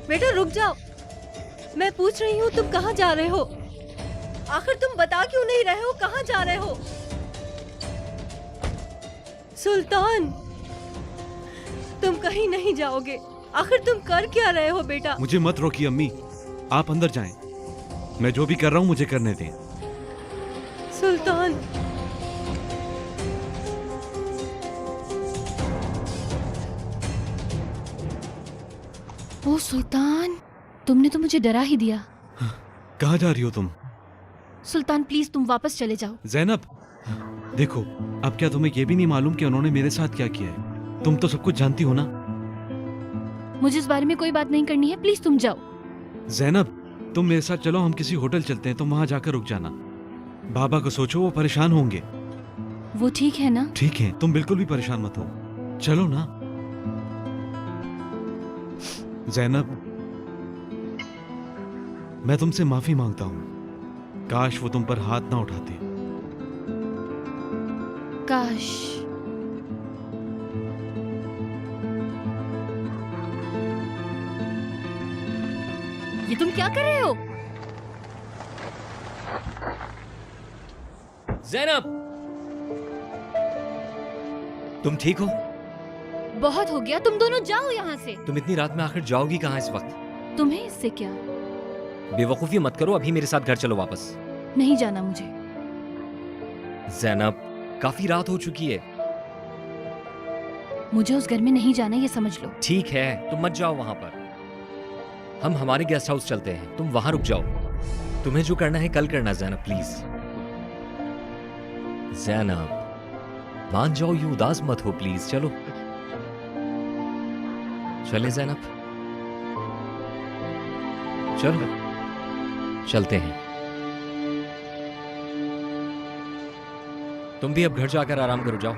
बेटा रुक जाओ, मैं पूछ रही हूँ तुम कहाँ जा रहे हो? आखिर तुम बता क्यों नहीं रहे हो कहाँ जा रहे हो? सुल्तान, तुम कहीं नहीं जाओगे। आखिर तुम कर क्या रहे हो बेटा? मुझे मत रोकिए अम्मी, आप अंदर जाएं। मैं जो भी कर रहा हूँ मुझे करने दें। सुल्तान, ओ सुल्तान, तुमने तो मुझे डरा ही दिया। कहाँ जा रही हो तुम? सुल्तान प्लीज तुम वापस चले जाओ। जैनब, देखो, अब क्या तुम्हें ये भी नहीं मालूम कि उन्होंने मेरे साथ क्या किया है? तुम तो सब कुछ जानती हो ना। मुझे इस बारे में कोई बात नहीं करनी है, प्लीज तुम जाओ। जैनब, तुम मेरे साथ चलो, हम किसी होटल चलते हैं, तुम वहां जाकर रुक जाना। बाबा को सोचो, वो परेशान होंगे। वो ठीक है ना? ठीक है, तुम बिल्कुल भी परेशान मत हो, चलो ना। जैनब, मैं तुमसे माफी मांगता हूं। काश वो तुम पर हाथ ना उठाते। काश। ये तुम क्या कर रहे हो? ज़ैनब, तुम ठीक हो? बहुत हो गया, तुम दोनों जाओ यहाँ से। तुम इतनी रात में आखिर जाओगी कहाँ इस वक्त? तुम्हें इससे क्या? बेवकूफी मत करो, अभी मेरे साथ घर चलो वापस। नहीं जाना मुझे। ज़ैनब, काफी रात हो चुकी है। मुझे उस घर में नहीं जाना, ये समझ लो। ठीक है, तुम मत जाओ वहां पर। हम हमारे गेस्ट हाउस चलते हैं, तुम वहां रुक जाओ। तुम्हें जो करना है कल करना ज़ैनब, प्लीज। ज़ैनब, मान जाओ, यूं उदास मत हो प्लीज। चलो चले ज़ैनब, चलो चलते हैं। तुम भी अब घर जाकर आराम करो, जाओ।